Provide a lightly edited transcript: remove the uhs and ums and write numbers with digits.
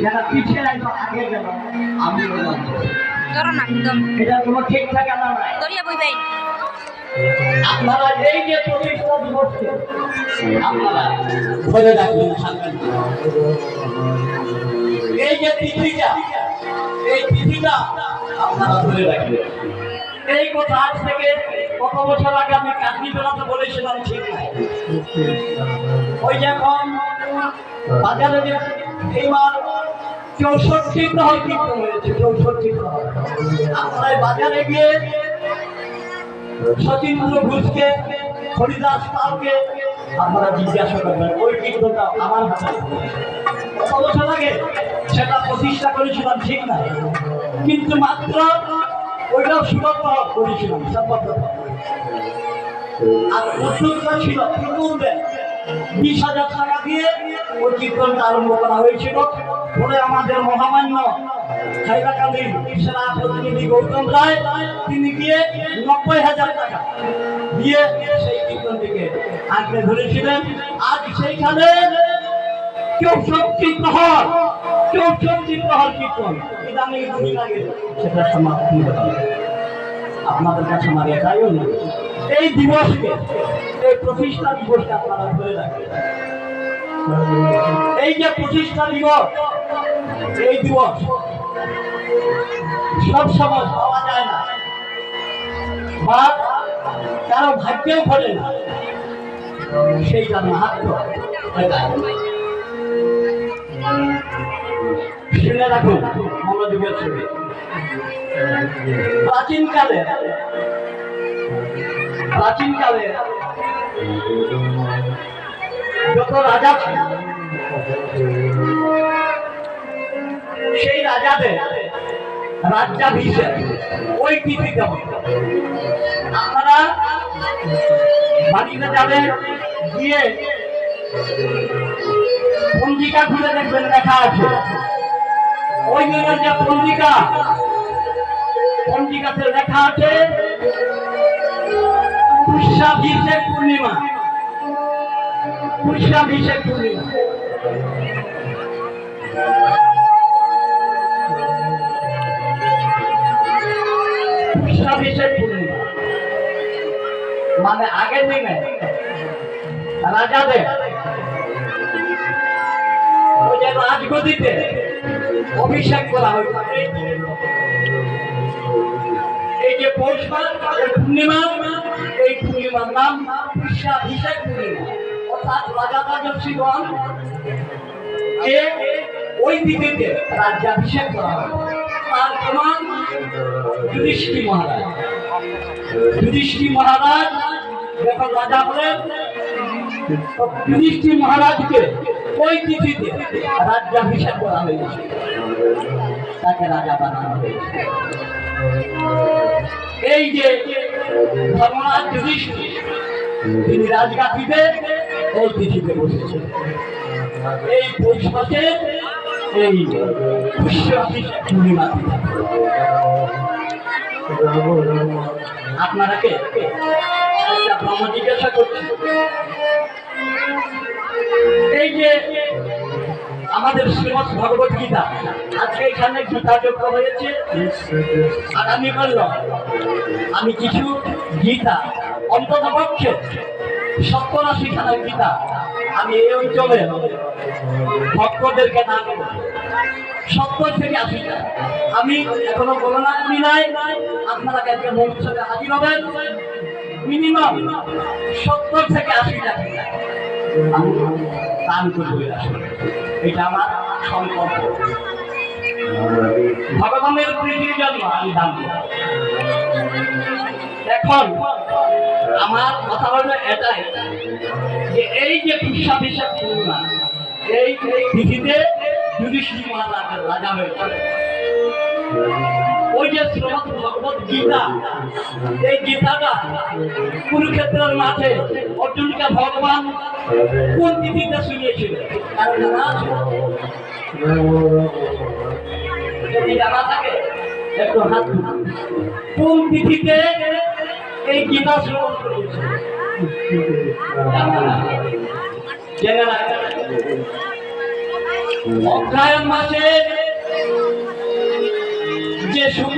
যারা পিছিয়ে রাখবো আগে গেল আমি এটা কোনো ঠিকঠাক আনা নাই। আপনারা এই যে প্রতিষ্ঠা দিবসকে আপনারা ধরে রাখবেন, এই যে তিথিটা, এই তিথিটা আপনারা ধরে রাখবেন। এই কথা আজ থেকে কত বছর আগে আমি কাটনি বেলাতে বলেছিলাম, ঠিক নাই? ওই যখন বাজারে যে এইবার 64 প্রহর কীর্তন হয়েছে, 64 প্রহর, আপনারা বাজারে গিয়ে সচিন্দ্র ঘোষকে, হরিদাস পালকে আপনারা জিজ্ঞাসা করবেন ওই কীর্তনটা আমার হাতে কত বছর আগে সেটা প্রতিষ্ঠা করেছিলাম, ঠিক না? কিন্তু মাত্র ওইটাও সুরক্ষা করেছিলাম আর উদ্যোগটা ছিল তৃণমূলের 20,000 টাকা দিয়ে ওই কীর্তনটা আরম্ভ করা হয়েছিল। পরে আমাদের মহামান্য হাইলাকান্দির সেনা প্রতিনিধি গৌতম রায় তিনি গিয়ে 90,000 টাকা দিয়ে সেই কীর্তনটিকে আঁকড়ে ধরেছিলেন। আজ সেইখানে 64 প্রহর কীর্তন ইদানিং দুদিন আগে সেটা সমাপ্তি হলো। আপনাদের কাছে আমার এটাই অনুরোধ, এই দিবসকে, এই প্রতিষ্ঠা দিবসকে আপনারা ধরে রাখবেন। এই যে প্রতিষ্ঠা দিবস, এই দিবস সব সময় পাওয়া যায় না বা কারো ভাগ্যেও ঘটে না, সেইটার মাহাত্ম্য শুনে রাখুন মনোযোগের সঙ্গে। প্রাচীনকালে যত রাজা ছিল সেই রাজাদের রাজ্যাভিষেক ওই তিথিতে হতো। আপনারা বাড়িতে যাবেন, গিয়ে পঞ্জিকা খুলে দেখবেন, লেখা আছে ওই দিনের যে পঞ্জিকাতে লেখা আছে পুষ্যাভিষেক পূর্ণিমা। পুষ্যাভিষেক পূর্ণিমা মানে আগের দিনে রাজাদের ওই যে রাজগদিতে অভিষেক করা হয়েছে। এই যে পৌষ মাস পূর্ণিমা, এই পূর্ণিমার নাম পুষ্যাভিষেক পূর্ণিমা। অর্থাৎ রাজা রাজর্ষিগণ কে ওই তিথিতে রাজ্যাভিষেক করা হয়। তার প্রমাণ যুধিষ্ঠির মহারাজ যখন রাজা হলেন, যুধিষ্ঠির মহারাজকে ওই তিথিতে রাজ্যাভিষেক করা হয়েছে, তাকে রাজা বানানো হয়েছে। এই যে ধর্মরাজ যুধিষ্ঠির তিনি রাজগাদিতে এই তিথিতে বসেছেন, এই পৌষ মাসে এই পুষ্যাভিষেক পূর্ণিমা। আপনারা কে একটা ভ্রম জিজ্ঞাসা করছি, এই যে আমাদের শ্রীমদ ভগবত গীতা আজকে এখানে গীতা যজ্ঞ হয়েছে, আগামী কাল আমি কিছু গীতা অন্তত পক্ষে 87 খানা গীতা আমি এই অঞ্চলে ভক্তদেরকে না দেব। 70 থেকে 80টা আমি এখনো গণনা করি নাই। আপনারা কালকে মহোৎসবে হাজির হবেন, মিনিমাম 70 থেকে 80টা আমি দান করে আসবো। এটা আমার সংকল্প, ভগবানের প্রীতির জন্য আমি দান করব। এখন আমার কথা হলো এটাই যে এই যে পুষ্যাভিষেক পূর্ণিমা, এই তিথিতে যুধিষ্ঠির মহারাজের রাজা হয়েছে। ওই যে শ্রীমদ ভগবত গীতা, এই গীতাটা কুরুক্ষেত্রের মাঠে অর্জুনকে ভগবান কোন তিথিতে শুনিয়েছিল কারণ জানা আছে? যদি জানা থাকে একটু হাত কোন তিথিতে এই গীতা শ্রবণ করেছে? জেনে রাখবেন অগ্রহায়ণ মাসে যে শুভ